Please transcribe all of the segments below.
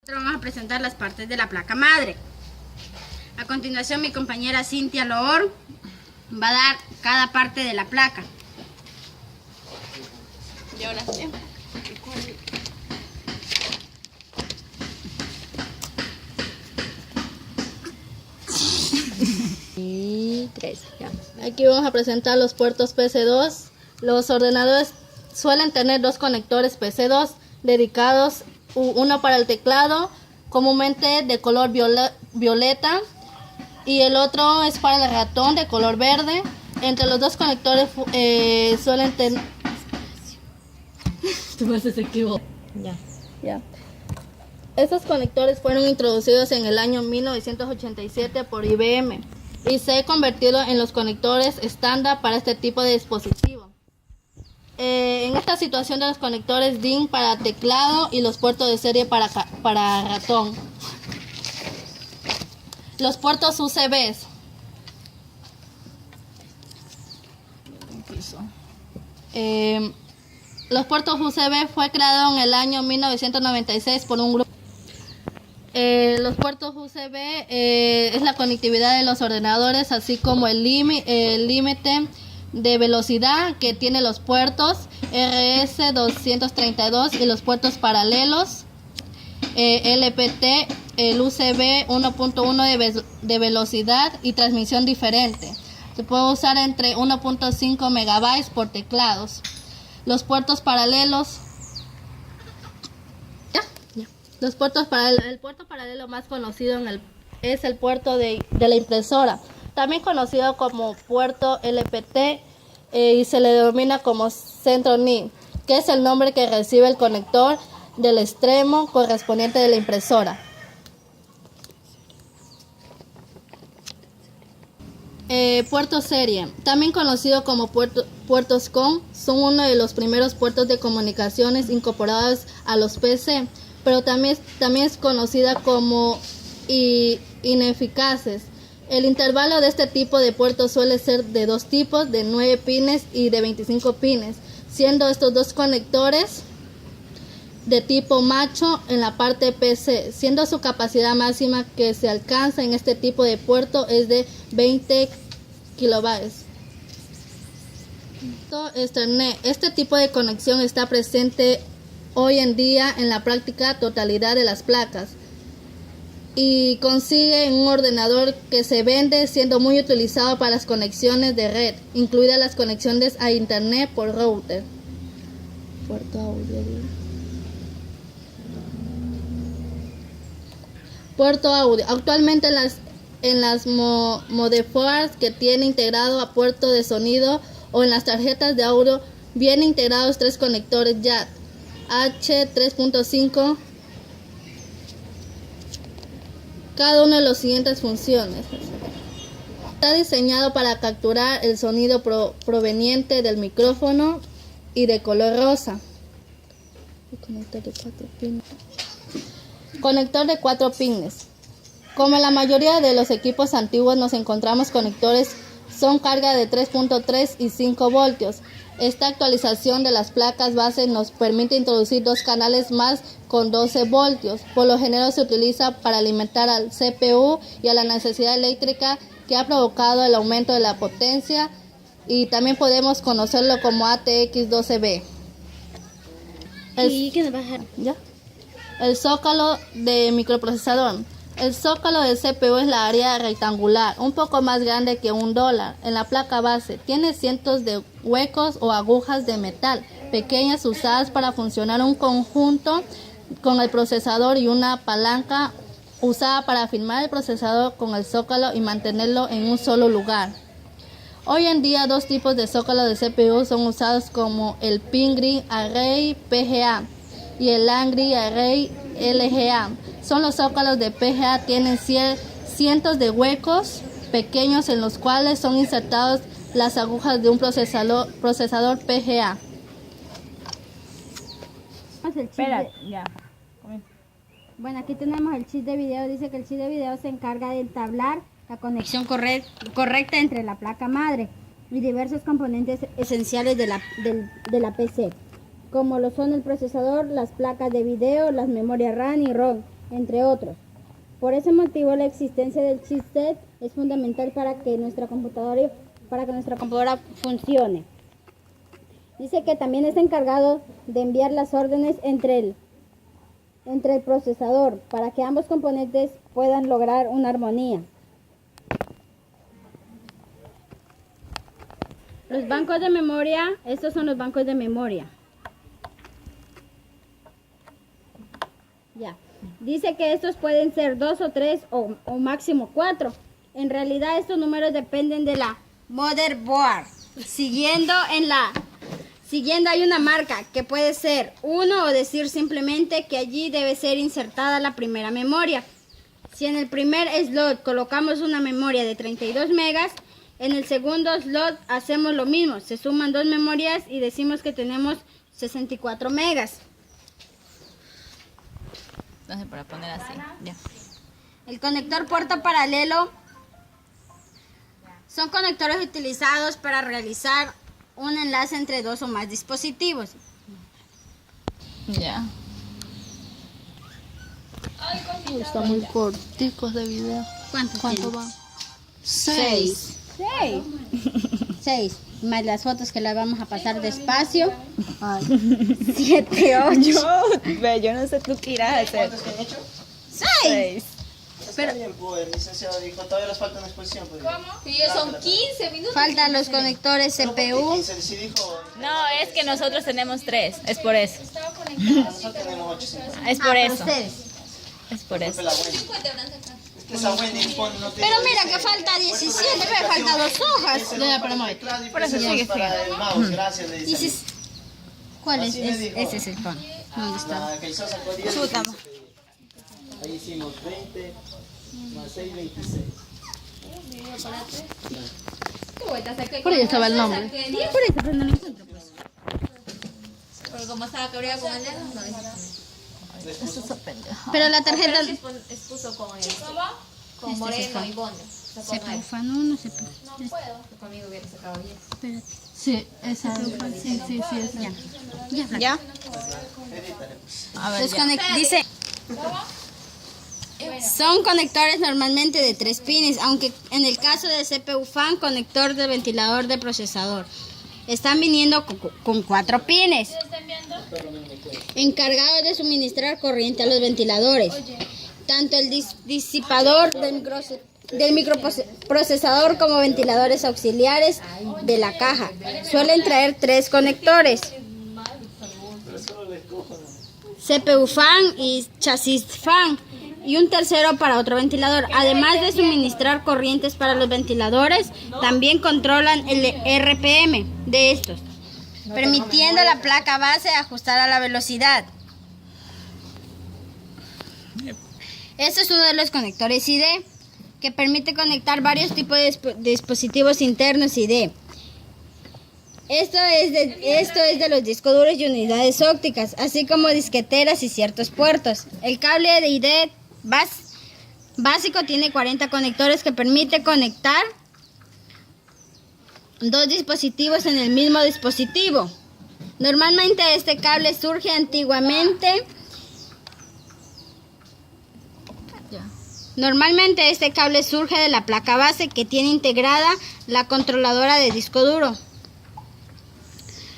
Vamos a presentar las partes de la placa madre. A continuación, mi compañera Cintia Loor va a dar cada parte de la placa. Y ahora sí. Y 3. Ya. Aquí vamos a presentar los puertos PC2. Los ordenadores suelen tener dos conectores PC2 dedicados, uno para el teclado, comúnmente de color violeta, y el otro es para el ratón de color verde. Entre los dos conectores suelen tener... Ya. Estos conectores fueron introducidos en el año 1987 por IBM y se han convertido en los conectores estándar para este tipo de dispositivo. En esta situación de los conectores DIN para teclado y los puertos de serie para ratón. Los puertos UCBs. Los puertos USB fue creado en el año 1996 por un grupo. Los puertos USB es la conectividad de los ordenadores, así como el límite de velocidad que tiene los puertos RS232 y los puertos paralelos LPT, el USB 1.1 de velocidad y transmisión diferente. Se puede usar entre 1.5 megabytes por teclados. Los puertos paralelos. El puerto paralelo más conocido es el puerto de la impresora, también conocido como puerto LPT, y se le denomina como centro NIC, que es el nombre que recibe el conector del extremo correspondiente de la impresora. Puerto serie, también conocido como puertos COM, son uno de los primeros puertos de comunicaciones incorporados a los PC, pero también es conocida como ineficaces. El intervalo de este tipo de puertos suele ser de dos tipos, de 9 pines y de 25 pines, siendo estos dos conectores de tipo macho en la parte PC, siendo su capacidad máxima que se alcanza en este tipo de puerto es de 20 kilobytes. Este tipo de conexión está presente hoy en día en la práctica totalidad de las placas y consigue en un ordenador que se vende, siendo muy utilizado para las conexiones de red, incluidas las conexiones a internet por router. Puerto audio. Puerto audio. Actualmente en las motherboards que tiene integrado a puerto de sonido o en las tarjetas de audio vienen integrados tres conectores jack H3.5, cada uno de las siguientes funciones. Está diseñado para capturar el sonido proveniente del micrófono y de color rosa. Conector de 4 pines. Como en la mayoría de los equipos antiguos nos encontramos conectores son carga de 3.3 y 5 voltios. Esta actualización de las placas base nos permite introducir dos canales más con 12 voltios. Por lo general se utiliza para alimentar al CPU y a la necesidad eléctrica que ha provocado el aumento de la potencia, y también podemos conocerlo como ATX 12B. El zócalo de microprocesador. El zócalo del CPU es la área rectangular, un poco más grande que $1 en la placa base. Tiene cientos de huecos o agujas de metal pequeñas usadas para funcionar un conjunto con el procesador y una palanca usada para firmar el procesador con el zócalo y mantenerlo en un solo lugar. Hoy en día dos tipos de zócalo de CPU son usados, como el Pin Grid Array PGA y el Land Grid Array LGA. Son los zócalos de PGA, tienen cientos de huecos pequeños en los cuales son insertados las agujas de un procesador PGA. Bueno, aquí tenemos el chip de video. Dice que el chip de video se encarga de entablar la conexión correcta entre la placa madre y diversos componentes esenciales de la PC, como lo son el procesador, las placas de video, las memorias RAM y ROM, entre otros. Por ese motivo, la existencia del chipset es fundamental para que nuestra computadora funcione. Dice que también está encargado de enviar las órdenes entre el procesador para que ambos componentes puedan lograr una armonía. Los bancos de memoria, estos son los bancos de memoria. Ya. Dice que estos pueden ser 2 o 3 o máximo 4. En realidad estos números dependen de la motherboard. Siguiendo hay una marca que puede ser 1 o decir simplemente que allí debe ser insertada la primera memoria. Si en el primer slot colocamos una memoria de 32 megas, en el segundo slot hacemos lo mismo. Se suman 2 memorias y decimos que tenemos 64 megas. Entonces, para poner así, ya. El conector puerto paralelo son conectores utilizados para realizar un enlace entre 2 o más dispositivos. Ya. Están muy corticos de video. ¿Cuánto va? 6. 6. Más las fotos que las vamos a pasar despacio. 7, 8. Yo no sé tú qué irás a hacer. ¿Cuántos han hecho? 6. Pero bien, pues, el licenciado dijo, todavía les falta una exposición. Pues, ¿cómo? Sí, son 15 minutos. Faltan los conectores CPU. Sí dijo, No, es que nosotros tenemos 3, es por eso. nosotros tenemos 8. Es por eso. Ustedes. Es por eso. La Wendy. Es que esa Wendy pone, no tiene. Pero mira que falta 17, me faltan 2 hojas. Por eso sigue para el mouse, gracias, le dice. Dices, ¿cuál es? Así me dijo. Ese es el pan. ¿Dónde está? La que hizo sacó 10. Ahí hicimos 20 más 6, 26. Por ahí estaba el nombre. Por eso, pero no lo encuentro, pues. Porque como estaba cabreada con el dedo, no Eso es pendeja. Pero la tarjeta... expuso con Moreno y Bondo. Se profano, no se profano. No puedo. Conmigo hubiera sacado 10. Espérate. Sí, esa. Sí, esa. Ya. ¿Ya? A ver, ya. Dice... Son conectores normalmente de 3 pines, aunque en el caso de CPU fan, conector de ventilador de procesador. Están viniendo con 4 pines, encargados de suministrar corriente a los ventiladores. Tanto el disipador del microprocesador como ventiladores auxiliares de la caja. Suelen traer 3 conectores. CPU fan y chasis fan. Y un tercero para otro ventilador. Además de suministrar corrientes para los ventiladores, también controlan el RPM de estos, permitiendo a la placa base ajustar a la velocidad. Este es uno de los conectores ID, que permite conectar varios tipos de dispositivos internos ID. Esto es de los discos duros y unidades ópticas, así como disqueteras y ciertos puertos. El cable de ID básico tiene 40 conectores que permite conectar 2 dispositivos en el mismo dispositivo. Normalmente este cable surge de la placa base que tiene integrada la controladora de disco duro.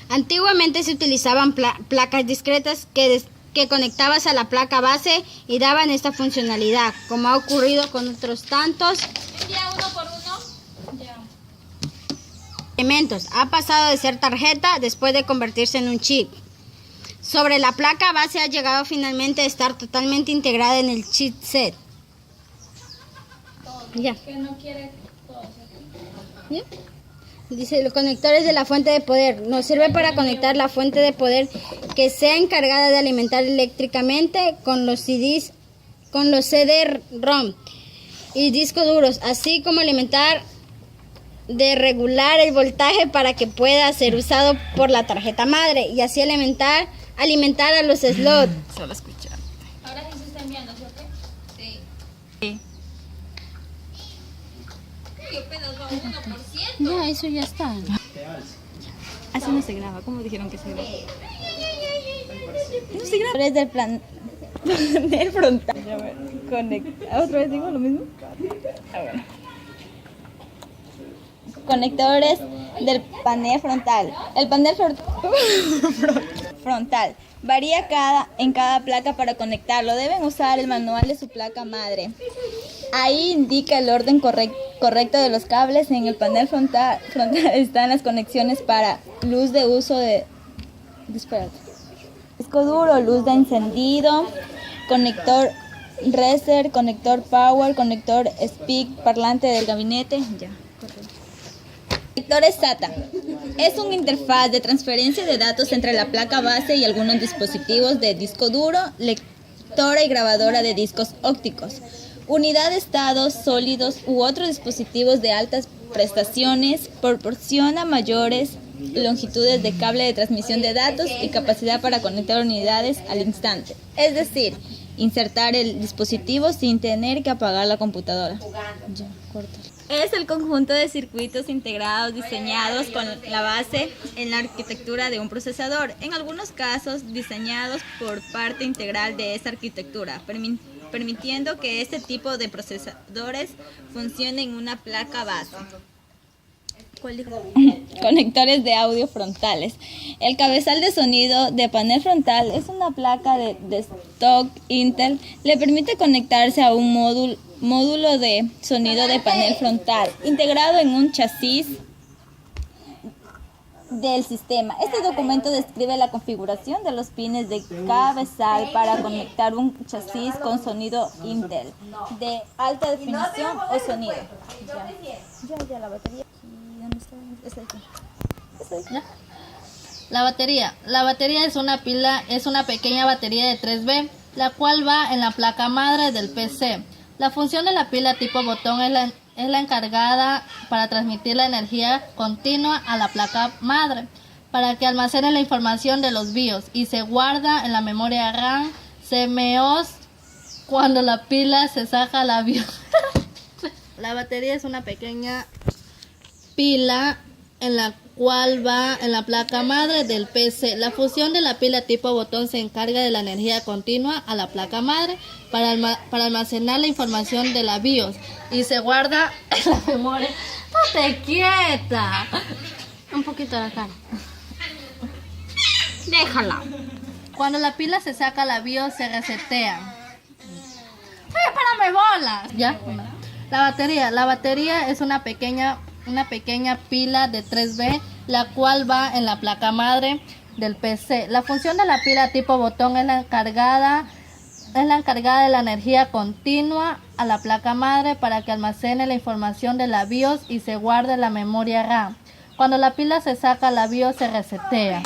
Antiguamente se utilizaban placas discretas que conectabas a la placa base y daban esta funcionalidad, como ha ocurrido con otros tantos elementos. Ha pasado de ser tarjeta después de convertirse en un chip. Sobre la placa base ha llegado finalmente a estar totalmente integrada en el chipset. Ya. ¿Ya? Dice, los conectores de la fuente de poder. Nos sirve para conectar la fuente de poder que sea encargada de alimentar eléctricamente con los CDs, con los CD-ROM y discos duros, así como alimentar de regular el voltaje para que pueda ser usado por la tarjeta madre y así alimentar a los slots. Solo escuchar. Ahora sí se está enviando, ¿sí o qué? Sí. Yo apenas va 1%. Ya, eso ya está. Así no se graba. ¿Cómo dijeron que se graba? No se graba. Del plan. Del frontal. ¿Otra vez digo lo mismo? Bueno. Conectores del panel frontal. El panel frontal varía en cada placa para conectarlo. Deben usar el manual de su placa madre. Ahí indica el orden correcto de los cables. En el panel frontal están las conexiones para luz de uso de... Espérate. Disco duro, luz de encendido, conector reset, conector power, conector speak, parlante del gabinete. Ya, correcto. Conectores SATA. Es una interfaz de transferencia de datos entre la placa base y algunos dispositivos de disco duro, lectora y grabadora de discos ópticos, unidad de estados sólidos u otros dispositivos de altas prestaciones. Proporciona mayores longitudes de cable de transmisión de datos y capacidad para conectar unidades al instante. Es decir, insertar el dispositivo sin tener que apagar la computadora. Ya, corta. Es el conjunto de circuitos integrados diseñados con la base en la arquitectura de un procesador, en algunos casos diseñados por parte integral de esa arquitectura, permitiendo que este tipo de procesadores funcione en una placa base. Conectores de audio frontales. El cabezal de sonido de panel frontal es una placa de stock Intel. Le permite conectarse a un módulo de sonido de panel frontal integrado en un chasis del sistema. Este documento describe la configuración de los pines de cabezal para conectar un chasis con sonido Intel de alta definición o sonido. Ya la batería. La batería es una pequeña batería de 3B, la cual va en la placa madre del PC. La función de la pila tipo botón es la encargada para transmitir la energía continua a la placa madre, para que almacene la información de los BIOS y se guarda en la memoria RAM CMOS cuando la pila se saca la BIOS. La batería es una pequeña pila en la cual va en la placa madre del PC. La función de la pila tipo botón se encarga de la energía continua a la placa madre para almacenar la información de la BIOS y se guarda en la memoria. ¡Estate quieta! Un poquito de la cara. Déjala. Cuando la pila se saca, la BIOS se resetea. ¡Espérame, bolas! ¿Ya? La batería es una pequeña pila de 3B, la cual va en la placa madre del PC. La función de la pila tipo botón es la encargada de la energía continua a la placa madre para que almacene la información de la BIOS y se guarde en la memoria RAM. Cuando la pila se saca, la BIOS se resetea.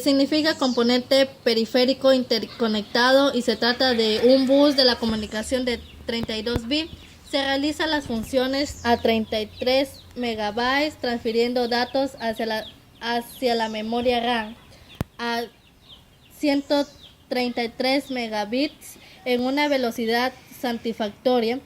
Significa componente periférico interconectado y se trata de un bus de la comunicación de 32 bits. Se realizan las funciones a 33 megabytes transfiriendo datos hacia la memoria RAM a 133 megabits en una velocidad satisfactoria.